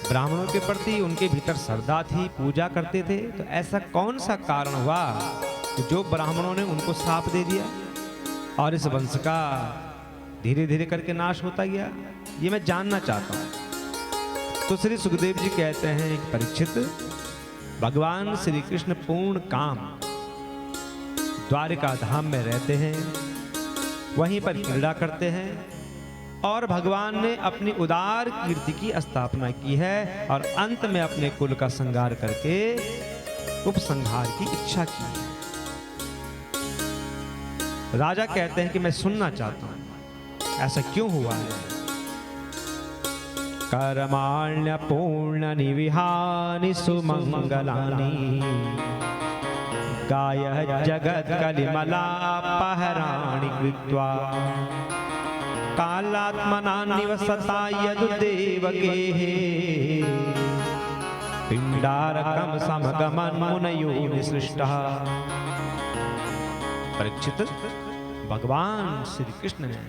ब्राह्मणों के प्रति उनके भीतर श्रद्धा थी, पूजा करते थे। तो ऐसा कौन सा कारण हुआ कि जो ब्राह्मणों ने उनको शाप दे दिया और इस वंश का धीरे धीरे करके नाश होता गया? ये मैं जानना चाहता हूं। तो श्री सुखदेव जी कहते हैं कि परीक्षित, भगवान श्री कृष्ण पूर्ण काम द्वारिका धाम में रहते हैं, वहीं पर क्रीड़ा करते हैं और भगवान ने अपनी उदार कीर्ति की स्थापना की है और अंत में अपने कुल का संहार करके उपसंहार की इच्छा की है। राजा कहते हैं कि मैं सुनना चाहता हूं, ऐसा क्यों हुआ है? कर्माण्य पूर्ण निविहानि सुमंगलानि गाय जगत कलिमलापहराणि कृत्वा कालात्मना निवसता यदुदेवकेः पिंडारकम समगमन मुनयो निसृष्टः। परीक्षित, भगवान श्री कृष्ण ने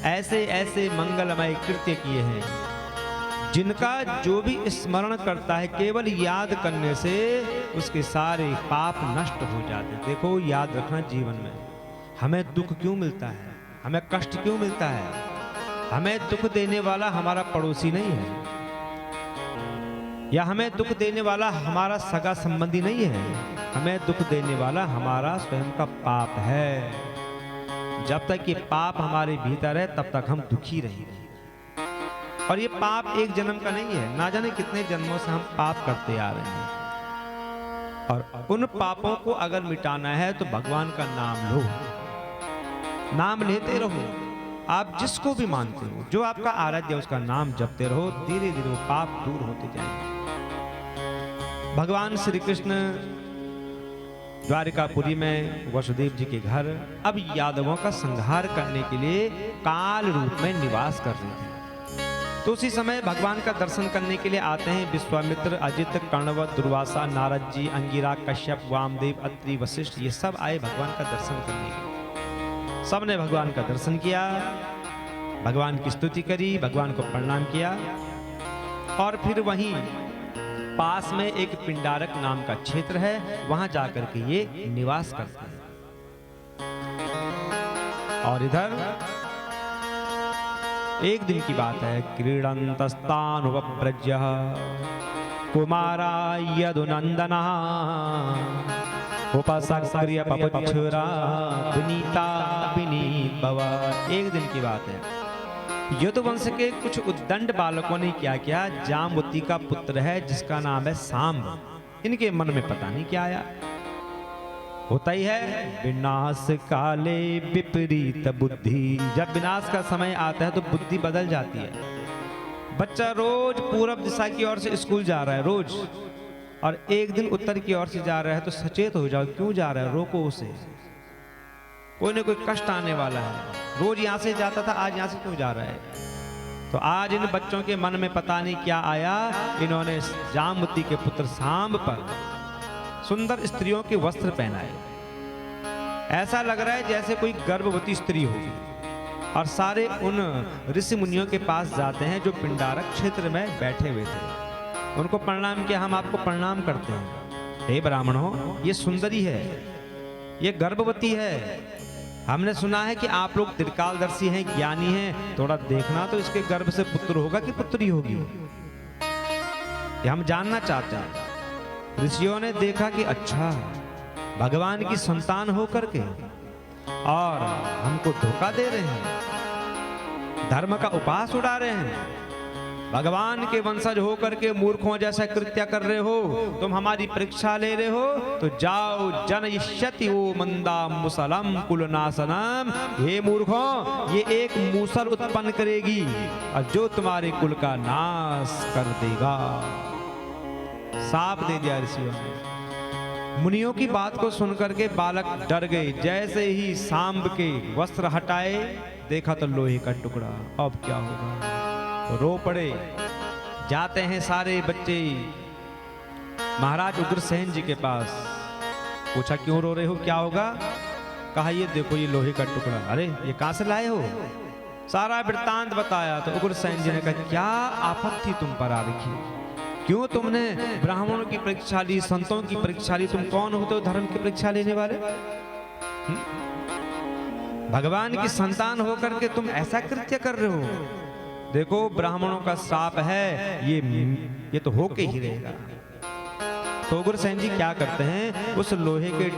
ऐसे ऐसे मंगलमय कृत्य किए हैं जिनका जो भी स्मरण करता है, केवल याद करने से उसके सारे पाप नष्ट हो जाते हैं। देखो, याद रखना, जीवन में हमें दुख क्यों मिलता है, हमें कष्ट क्यों मिलता है? हमें दुख देने वाला हमारा पड़ोसी नहीं है, या हमें दुख देने वाला हमारा सगा संबंधी नहीं है। हमें दुख देने वाला हमारा स्वयं का पाप है। जब तक ये पाप हमारे भीतर है तब तक हम दुखी रहेंगे। और ये पाप एक जन्म का नहीं है, ना जाने कितने जन्मों से हम पाप करते आ रहे हैं। और उन पापों को अगर मिटाना है तो भगवान का नाम लो, नाम लेते रहो। आप जिसको भी मानते हो, जो आपका आराध्य उसका नाम जपते रहो, धीरे धीरे वो पाप दूर होते जाएंगे। भगवान श्री कृष्ण द्वारिकापुरी में वसुदेव जी के घर अब यादवों का संहार करने के लिए काल रूप में निवास कर रहे थे। तो उसी समय भगवान का दर्शन करने के लिए आते हैं विश्वामित्र, अजित, कर्णवत, दुर्वासा, नारद जी, अंगिरा, कश्यप, वामदेव, अत्रि, वशिष्ठ, ये सब आए भगवान का दर्शन करने के लिए। सबने भगवान का दर्शन किया, भगवान की स्तुति करी, भगवान को प्रणाम किया और फिर वहीं पास में एक पिंडारक नाम का क्षेत्र है, वहां जाकर के ये निवास करते हैं। और इधर एक दिन की बात है, क्रीडन्तस्तानुवव्रज्य कुमारा यदुनंदनः उपसक्रिय पपुच्छुरा विनीता विनीत भव। एक दिन की बात है, यदुवंश के कुछ उद्दंड बालकों ने क्या किया, जामवती का पुत्र है जिसका नाम है सांब, इनके मन में पता नहीं क्या आया। होता ही है, विनाश काले विपरीत बुद्धि। जब विनाश का समय आता है तो बुद्धि बदल जाती है। बच्चा रोज पूरब दिशा की ओर से स्कूल जा रहा है रोज, और एक दिन उत्तर की ओर से जा रहा है तो सचेत हो जाओ, क्यों जा रहा है, रोको उसे, कोई ना कोई कष्ट आने वाला है। रोज यहां से जाता था, आज यहां से क्यों जा रहा है? तो आज इन बच्चों के मन में पता नहीं क्या आया, इन्होंने जामवती के पुत्र सांब पर सुंदर स्त्रियों के वस्त्र पहनाए। ऐसा लग रहा है जैसे कोई गर्भवती स्त्री होगी। और सारे उन ऋषि मुनियों के पास जाते हैं जो पिंडारक क्षेत्र में बैठे हुए थे। उनको प्रणाम किया, हम आपको प्रणाम करते हैं। हे ब्राह्मणों, ये सुंदरी है, ये गर्भवती है। हमने सुना है कि आप लोग त्रिकालदर्शी हैं, ज्ञानी हैं, थोड़ा देखना तो इसके गर्भ से पुत्र होगा कि पुत्री होगी, ये हम जानना चाहते हैं। ऋषियों ने देखा कि अच्छा, भगवान की संतान होकर के और हमको धोखा दे रहे हैं, धर्म का उपहास उड़ा रहे हैं, भगवान के वंशज होकर के मूर्खों जैसा कृत्य कर रहे हो, तुम हमारी परीक्षा ले रहे हो, तो जाओ जनयिष्यति वो मंदा मुसलम कुलनाशनम। हे मूर्खों, ये एक मूसल उत्पन्न करेगी और जो तुम्हारे कुल का नाश कर देगा। साप दे दिया ऋषियों ने। मुनियों की बात को सुनकर के बालक डर गए। जैसे ही सांब के वस्त्र हटाए, देखा तो लोहे का टुकड़ा। अब क्या होगा, तो रो पड़े। जाते हैं सारे बच्चे महाराज उग्रसेन जी के पास। पूछा क्यों रो रहे हो, क्या होगा? कहा ये देखो, ये लोहे का टुकड़ा। अरे ये कहां से लाए हो? सारा वृत्तांत बताया। तो उग्रसेन जी ने कहा क्या आफत थी तुम पर आ रखी, क्यों तुमने ब्राह्मणों की परीक्षा ली, संतों की परीक्षा ली? तुम कौन होते हो धर्म की परीक्षा लेने वाले? भगवान की संतान होकर के तुम ऐसा कृत्य कर रहे हो? देखो ब्राह्मणों का श्राप है, ये तो होके ही रहेगा। तो उग्रसेन जी क्या करते हैं, उस लोहे के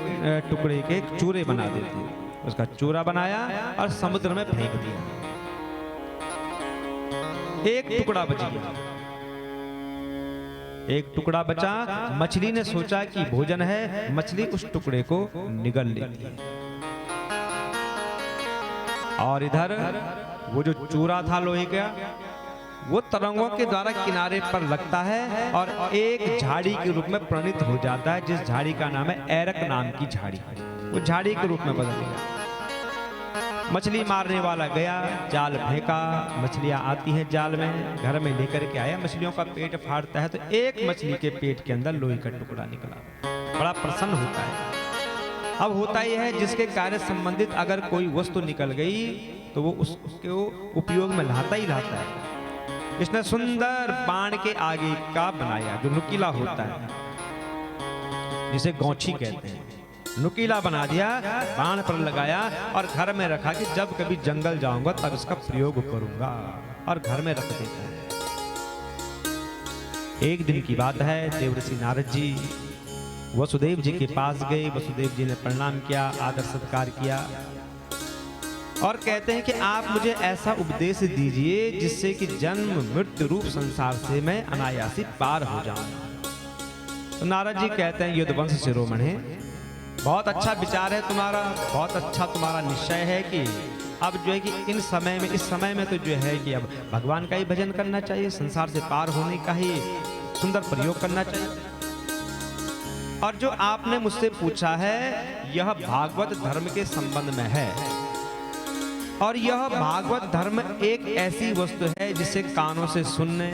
टुकड़े के चूरे बना देते हैं। उसका चूरा बनाया और समुद्र में फेंक दिया। एक टुकड़ा बच गया, एक टुकड़ा बचा। मछली ने सोचा कि भोजन है, मछली उस टुकड़े को निगल लेती है और इधर वो जो चूरा था लोहे का, वो तरंगों के द्वारा किनारे पर लगता है और एक झाड़ी के रूप में परिणित हो जाता है, जिस झाड़ी का नाम है ऐरक नाम की झाड़ी। वो झाड़ी के रूप में बदल गया। मछली मारने वाला गया, जाल फेंका, मछलियां आती हैं जाल में, घर में लेकर के आया, मछलियों का पेट फाड़ता है तो एक मछली के पेट के अंदर लोहे का टुकड़ा निकला। बड़ा प्रसन्न होता है। अब होता यह है, जिसके कार्य संबंधित अगर कोई वस्तु निकल गई तो वो उसके उपयोग में लाता ही लाता है। इसने सुंदर बाण के आगे का बनाया जो नुकीला होता है, जिसे गौछी कहते हैं, नुकीला बना दिया, बाण पर लगाया और घर में रखा कि जब कभी जंगल जाऊंगा तब इसका प्रयोग करूंगा, और घर में रख देता है। एक दिन की बात है, देवर्षि नारद जी वसुदेव जी के पास गए। वसुदेव जी ने प्रणाम किया, आदर सत्कार किया और कहते हैं कि आप मुझे ऐसा उपदेश दीजिए जिससे कि जन्म मृत्यु रूप संसार से मैं अनायासी पार हो जाऊं। तो नारद जी कहते हैं, यदुवंश शिरोमणे, बहुत अच्छा विचार है तुम्हारा, बहुत अच्छा तुम्हारा निश्चय है कि अब जो है कि इस समय में तो जो है कि अब भगवान का ही भजन करना चाहिए, संसार से पार होने का ही सुंदर प्रयोग करना चाहिए। और जो आपने मुझसे पूछा है यह भागवत धर्म के संबंध में है, और यह भागवत धर्म एक ऐसी वस्तु है जिसे कानों से सुनने,